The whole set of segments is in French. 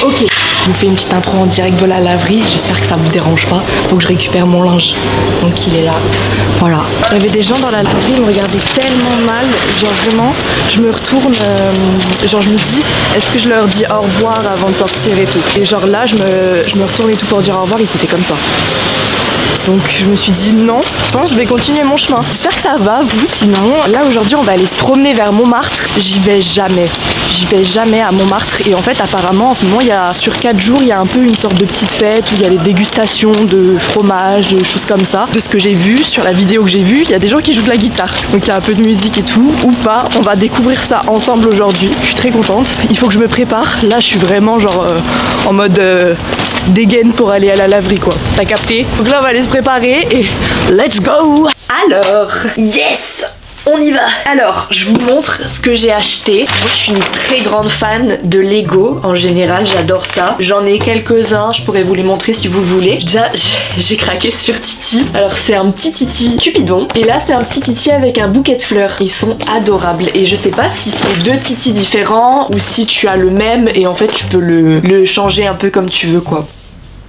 Ok, je vous fais une petite intro en direct de la laverie, j'espère que ça vous dérange pas. Faut que je récupère mon linge, donc il est là. Voilà. Il y avait des gens dans la laverie, ils me regardaient tellement mal, genre vraiment, je me retourne, genre je me dis, est-ce que je leur dis au revoir avant de sortir et tout. Et genre là, je me retourne et tout pour dire au revoir, ils étaient comme ça. Donc je me suis dit non, je pense que je vais continuer mon chemin. J'espère que ça va vous, sinon là aujourd'hui on va aller se promener vers Montmartre. J'y vais jamais à Montmartre et en fait apparemment en ce moment sur 4 jours il y a un peu une sorte de petite fête où il y a des dégustations de fromage, de choses comme ça. De ce que j'ai vu sur la vidéo que j'ai vue, il y a des gens qui jouent de la guitare. Donc il y a un peu de musique et tout, ou pas, on va découvrir ça ensemble aujourd'hui. Je suis très contente, il faut que je me prépare. Là je suis vraiment genre en mode dégaine pour aller à la laverie quoi. T'as capté? Donc là on va aller se préparer et let's go! Alors, yes! On y va! Alors, je vous montre ce que j'ai acheté. Moi, je suis une très grande fan de Lego. En général, j'adore ça. J'en ai quelques-uns, je pourrais vous les montrer si vous voulez. Déjà, j'ai craqué sur Titi. Alors, c'est un petit Titi Cupidon. Et là, c'est un petit Titi avec un bouquet de fleurs. Ils sont adorables. Et je sais pas si c'est deux Titi différents ou si tu as le même et en fait, tu peux le changer un peu comme tu veux, quoi.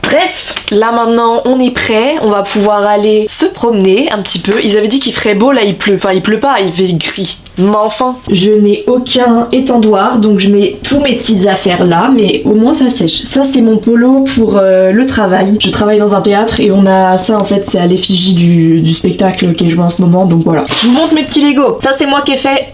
Bref, là maintenant on est prêt, on va pouvoir aller se promener un petit peu. Ils avaient dit qu'il ferait beau, là il pleut. Enfin il pleut pas, il fait gris. Mais enfin, je n'ai aucun étendoir, donc je mets tous mes petites affaires là, mais au moins ça sèche. Ça c'est mon polo pour le travail. Je travaille dans un théâtre et on a ça en fait, c'est à l'effigie du spectacle qui est joué en ce moment, donc voilà. Je vous montre mes petits Lego. Ça c'est moi qui ai fait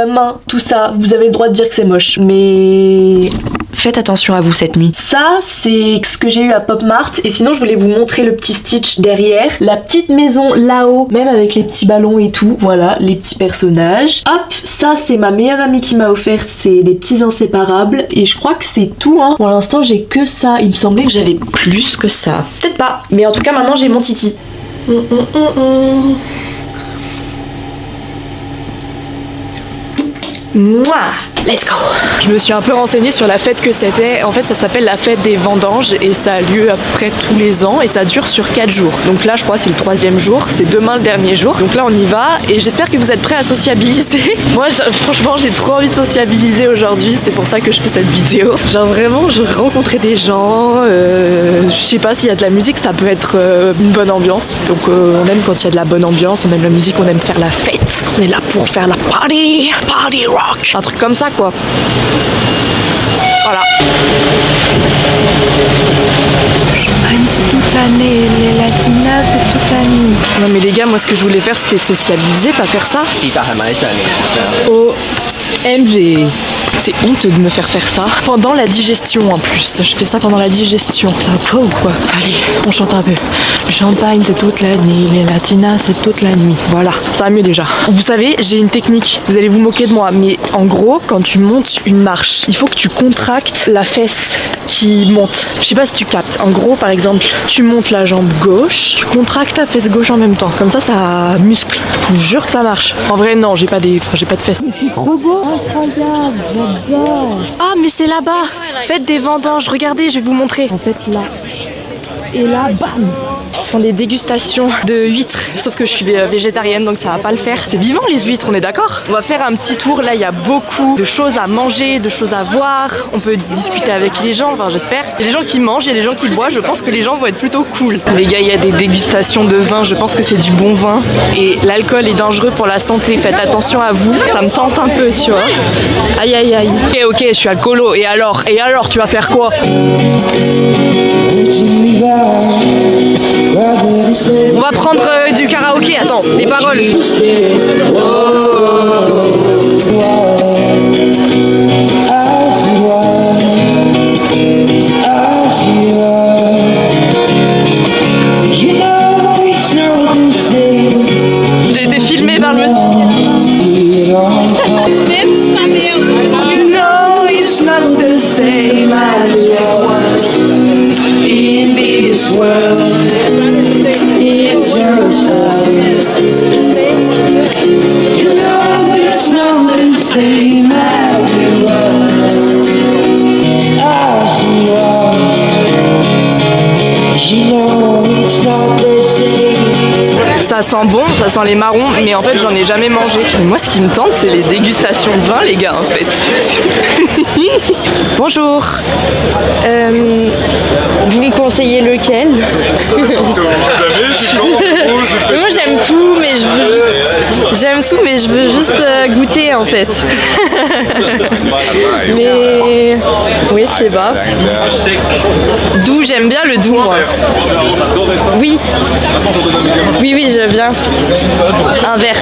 main, tout ça. Vous avez le droit de dire que c'est moche, mais faites attention à vous cette nuit. Ça c'est ce que j'ai eu à Pop Mart et sinon je voulais vous montrer le petit Stitch derrière. La petite maison là-haut, même avec les petits ballons et tout. Voilà, les petits personnages. Hop, ça c'est ma meilleure amie qui m'a offert, c'est des petits inséparables et je crois que c'est tout hein. Pour l'instant j'ai que ça, il me semblait que j'avais plus que ça. Peut-être pas, mais en tout cas maintenant j'ai mon Titi. Mouah, let's go. Je me suis un peu renseignée sur la fête que c'était. En fait, ça s'appelle la fête des vendanges et ça a lieu à peu près tous les ans et ça dure sur 4 jours. Donc là, je crois que c'est le 3e jour, c'est demain le dernier jour. Donc là, on y va et j'espère que vous êtes prêts à sociabiliser. Moi, franchement, j'ai trop envie de sociabiliser aujourd'hui. C'est pour ça que je fais cette vidéo. Genre vraiment, je rencontrais des gens. Je sais pas s'il y a de la musique, ça peut être une bonne ambiance. Donc on aime quand il y a de la bonne ambiance, on aime la musique, on aime faire la fête. On est là pour faire la party rock. Un truc comme ça quoi. Voilà. Champagne c'est toute l'année, les latinas c'est toute la nuit. Non mais les gars, moi ce que je voulais faire c'était socialiser, pas faire ça. OMG. C'est honteux de me faire ça pendant la digestion en plus. Je fais ça pendant la digestion. Ça va pas ou quoi? Allez, on chante un peu. Le champagne c'est toute la nuit, les latinas c'est toute la nuit. Voilà, ça va mieux déjà. Vous savez, j'ai une technique. Vous allez vous moquer de moi, mais en gros, quand tu montes une marche, il faut que tu contractes la fesse qui monte. Je sais pas si tu captes. En gros, par exemple, tu montes la jambe gauche, tu contractes ta fesse gauche en même temps. Comme ça muscle. Je vous jure que ça marche. En vrai, non, j'ai pas de fesses. Mais c'est trop beau. Incroyable, j'adore. Ah, mais c'est là-bas. Faites des vendanges. Regardez, je vais vous montrer. En fait, là. Et là, bam. Ils font des dégustations de huîtres. Sauf que je suis végétarienne, donc ça va pas le faire. C'est vivant les huîtres, on est d'accord? On va faire un petit tour. Là, il y a beaucoup de choses à manger, de choses à voir. On peut discuter avec les gens, enfin j'espère. Il y a des gens qui mangent, il y a des gens qui boivent. Je pense que les gens vont être plutôt cool. Les gars, il y a des dégustations de vin. Je pense que c'est du bon vin. Et l'alcool est dangereux pour la santé. Faites attention à vous. Ça me tente un peu, tu vois. Aïe, aïe, aïe. Ok, je suis alcoolo. Et alors, tu vas faire quoi? On va prendre du karaoké, attends, les paroles. J'ai été filmée par le monsieur. You know it's not the same as it was in this world. It's just sent bon, ça sent les marrons, mais en fait j'en ai jamais mangé. Mais moi ce qui me tente c'est les dégustations de vin les gars en fait. Bonjour, vous me conseillez lequel? Moi j'aime tout mais je veux juste goûter en fait. Mais oui je sais pas. Doux, j'aime bien le doux moi. Oui. Oui, je veux bien. Un verre.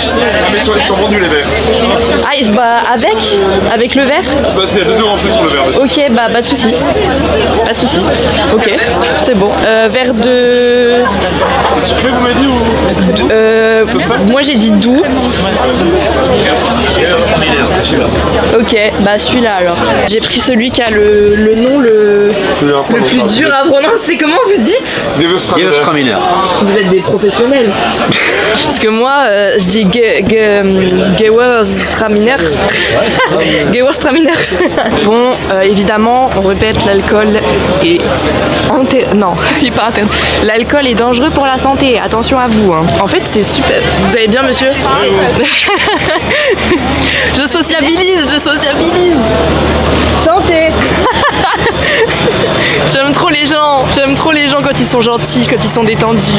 Mais ils sont vendus les verres. Ah, bah avec le verre. Bah, c'est à 2 € en plus pour le verre. Ok, bah pas de souci. Pas de souci. Ok, c'est bon. Verre de. Sucré, vous m'avez dit ou moi j'ai dit doux. Ok, bah celui-là alors. J'ai pris celui qui a le nom le plus dur à prononcer. Comment vous dites? Gewürztraminer. Vous êtes des professionnels. Parce que moi, je dis Gewürztraminer. Gewürztraminer. Bon, évidemment, on répète, l'alcool est non, il est pas interne. L'alcool est dangereux pour la santé. Attention à vous. Hein. En fait, c'est super. Vous allez bien, monsieur? Je sociabilise. Santé. J'aime trop les gens quand ils sont gentils, quand ils sont détendus.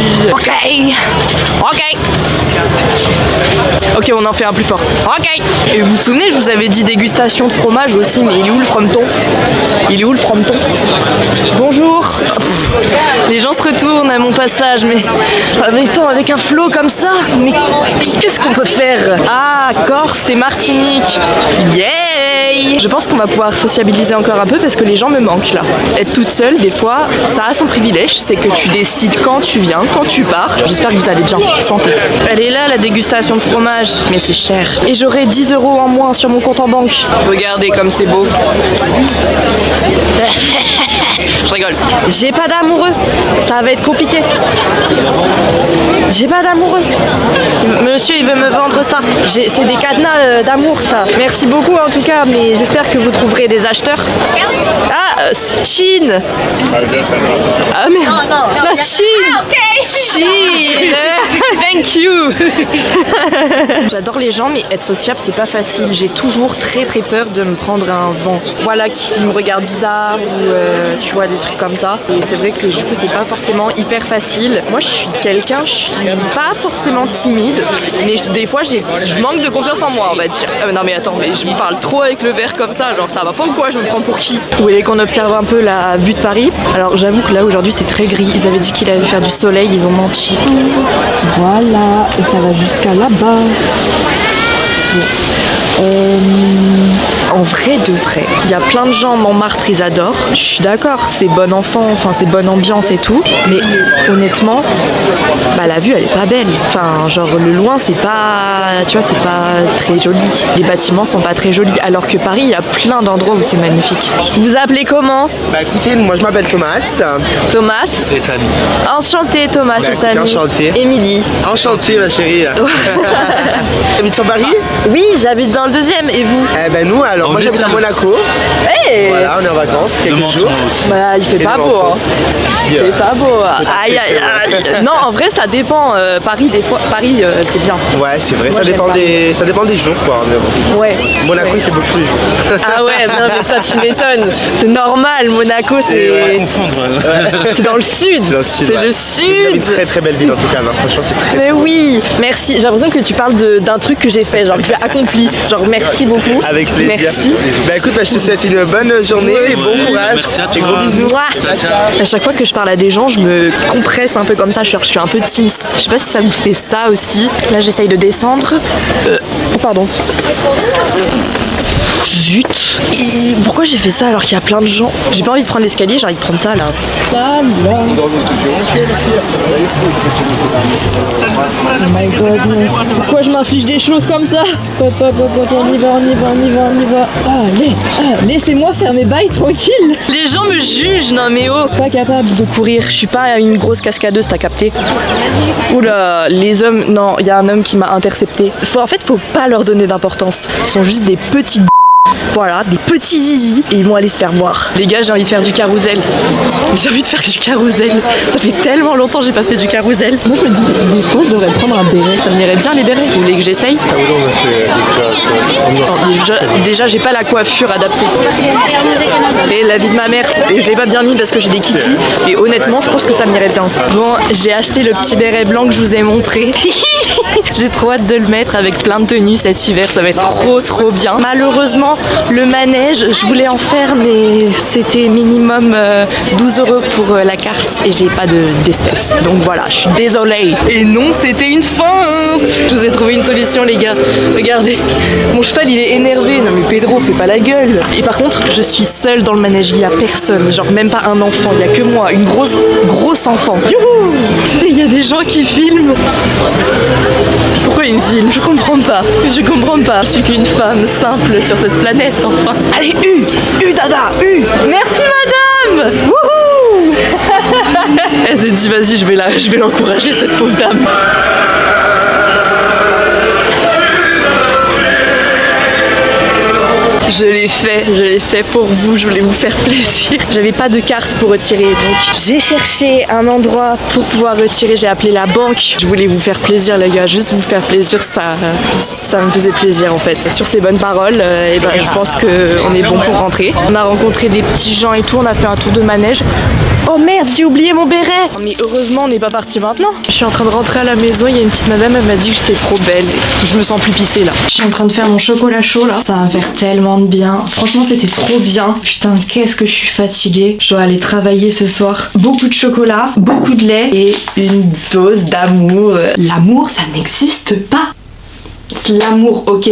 Ok, on en fait un plus fort. Ok. Et vous vous souvenez, je vous avais dit dégustation de fromage aussi, mais il est où le frometon? Bonjour. Les gens se retournent à mon passage, mais avec un flot comme ça, mais qu'est-ce qu'on peut faire? Ah, Corse et Martinique. Yay! Je pense qu'on va pouvoir sociabiliser encore un peu parce que les gens me manquent là. Être toute seule, des fois, ça a son privilège, c'est que tu décides quand tu viens, quand tu pars. J'espère que vous allez bien, santé. Elle est là la dégustation de fromage, mais c'est cher. Et j'aurai 10 € en moins sur mon compte en banque. Regardez comme c'est beau. Je rigole. J'ai pas d'amoureux, ça va être compliqué. J'ai pas d'amoureux. Monsieur, il veut me vendre ça. C'est des cadenas d'amour, ça. Merci beaucoup en tout cas, mais j'espère que vous trouverez des acheteurs. Ah, Chine. Ah mais non, Chine. Chine. Thank you. J'adore les gens, mais être sociable, c'est pas facile. J'ai toujours très peur de me prendre un vent. Voilà, qui me regarde bizarre ou tu vois des trucs comme ça. Et c'est vrai que du coup, c'est pas forcément hyper facile. Moi, je suis pas forcément timide, mais des fois, je manque de confiance en moi, on va dire. Non mais attends, mais je vous parle trop avec le verre comme ça, genre ça va pas ou quoi? Je me prends pour qui? Vous voulez qu'on observe un peu la vue de Paris? Alors j'avoue que là aujourd'hui c'est très gris. Ils avaient dit qu'il allait faire du soleil, ils ont menti. Voilà, et ça va jusqu'à là-bas. En vrai de vrai, il y a plein de gens, Montmartre, ils adorent. Je suis d'accord, c'est bon enfant, enfin c'est bonne ambiance et tout. Mais honnêtement, bah la vue elle est pas belle. Enfin genre le loin c'est pas, tu vois, c'est pas très joli. Les bâtiments sont pas très jolis. Alors que Paris, il y a plein d'endroits où c'est magnifique. Vous vous appelez comment? Bah écoutez, moi je m'appelle Thomas. Thomas. Et Samy. Enchanté Thomas et Samy. Enchanté. Émilie. Enchanté ma chérie. T'habites sur Paris? Oui, j'habite dans le 2e. Et vous? Eh ben nous alors, moi j'habite à Monaco. Hey. Voilà, on est en vacances quelques jours. Bah, il fait pas beau. Hein. Ici, il fait pas beau. Aïe aïe aïe. Non, en vrai ça dépend. Paris des fois, Paris c'est bien. Ouais, c'est vrai. Moi, ça dépend des jours quoi. Mais bon. Ouais. Monaco il fait beau tous les jours. Ah ouais, non mais ça tu m'étonnes. C'est normal, Monaco c'est. C'est dans le sud. C'est le sud. C'est une très très belle ville en tout cas. Non, franchement c'est très. Mais oui, merci. J'ai l'impression que tu parles d'un truc que j'ai fait, genre que j'ai accompli. Genre merci beaucoup. Avec plaisir. Merci. Bah écoute, je te souhaite une bonne journée et bon courage. Merci à toi. Gros bisous. Mouah. À chaque fois que je parle à des gens, je me compresse un peu comme ça. Je suis un peu Teams. Je sais pas si ça vous fait ça aussi. Là, j'essaye de descendre. Oh, pardon. Zut. Et pourquoi j'ai fait ça alors qu'il y a plein de gens? J'ai pas envie de prendre l'escalier, j'ai envie de prendre ça là. Oh my goodness. Pourquoi je m'inflige des choses comme ça? Hop, hop, hop, hop, on y va. Allez, laissez-moi faire mes bails tranquille. Les gens me jugent, non mais oh. Pas capable de courir, je suis pas une grosse cascadeuse, t'as capté? Oula, les hommes, non, il y a un homme qui m'a intercepté. En fait, faut pas leur donner d'importance. Ils sont juste des petites. Voilà, des petits zizi et ils vont aller se faire voir. Les gars, j'ai envie de faire du carrousel. J'ai envie de faire du carrousel. Ça fait tellement longtemps que j'ai pas fait du carrousel. Moi je me dis, des fois je devrais prendre un béret. Ça m'irait bien les bérets. Vous voulez que j'essaye? Déjà j'ai pas la coiffure adaptée. Et la vie de ma mère, et je l'ai pas bien mis parce que j'ai des kikis. Et honnêtement, je pense que ça m'irait bien. Bon, j'ai acheté le petit béret blanc que je vous ai montré. J'ai trop hâte de le mettre avec plein de tenues cet hiver, ça va être trop bien. Malheureusement, le manège, je voulais en faire, mais c'était minimum 12 € pour la carte et j'ai pas d'espèces. Donc voilà, je suis désolée. Et non, c'était une feinte. Je vous ai trouvé une solution, les gars. Regardez, mon cheval il est énervé. Non mais Pedro, fais pas la gueule. Et par contre, je suis seule dans le manège, il y a personne, genre même pas un enfant, il y a que moi, une grosse enfant. Youhou! Il y a des gens qui filment. Pourquoi ils me filment? Je comprends pas. Je comprends pas. Je suis qu'une femme simple sur cette planète, enfin. Allez, Dada, Merci madame. Wouhou. Elle s'est dit, vas-y, je vais l'encourager, cette pauvre dame. Je l'ai fait pour vous, je voulais vous faire plaisir. J'avais pas de carte pour retirer, donc j'ai cherché un endroit pour pouvoir retirer, j'ai appelé la banque. Je voulais vous faire plaisir les gars, juste vous faire plaisir, ça me faisait plaisir en fait. Sur ces bonnes paroles, et ben, je pense qu'on est bon pour rentrer. On a rencontré des petits gens et tout, on a fait un tour de manège. Oh merde, j'ai oublié mon béret! Mais heureusement, on n'est pas parti maintenant. Je suis en train de rentrer à la maison, il y a une petite madame, elle m'a dit que j'étais trop belle. Je me sens plus pissée là. Je suis en train de faire mon chocolat chaud là. Ça va me faire tellement de bien. Franchement, c'était trop bien. Putain, qu'est-ce que je suis fatiguée. Je dois aller travailler ce soir. Beaucoup de chocolat, beaucoup de lait et une dose d'amour. L'amour, ça n'existe pas. L'amour, ok,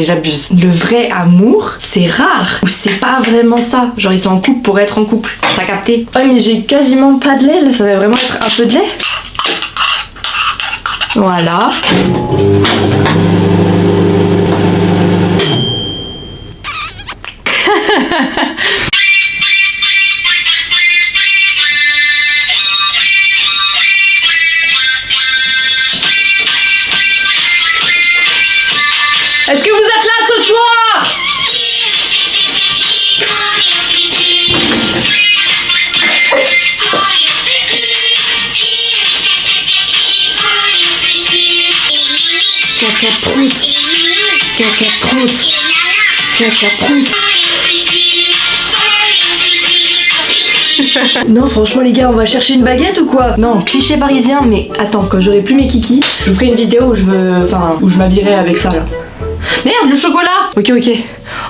j'abuse. Le vrai amour, c'est rare. Ou c'est pas vraiment ça. Genre, ils sont en couple pour être en couple. T'as capté? Ouais, mais j'ai quasiment pas de lait. Là, ça va vraiment être un peu de lait. Voilà. Est-ce que vous êtes là ce soir? Caca prout. Caca prout. Caca prout. Non franchement les gars, on va chercher une baguette ou quoi? Non, cliché parisien, mais attends, quand j'aurai plus mes kikis, je vous ferai une vidéo où je m'habillerai avec ça là. Merde, le chocolat! Ok.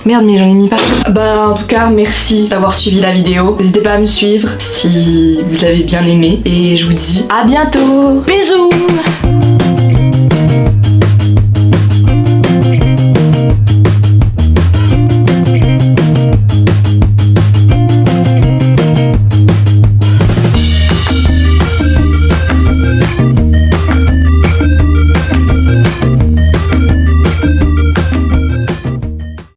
Merde, mais j'en ai mis partout. Bah, en tout cas, merci d'avoir suivi la vidéo. N'hésitez pas à me suivre si vous avez bien aimé. Et je vous dis à bientôt. Bisous!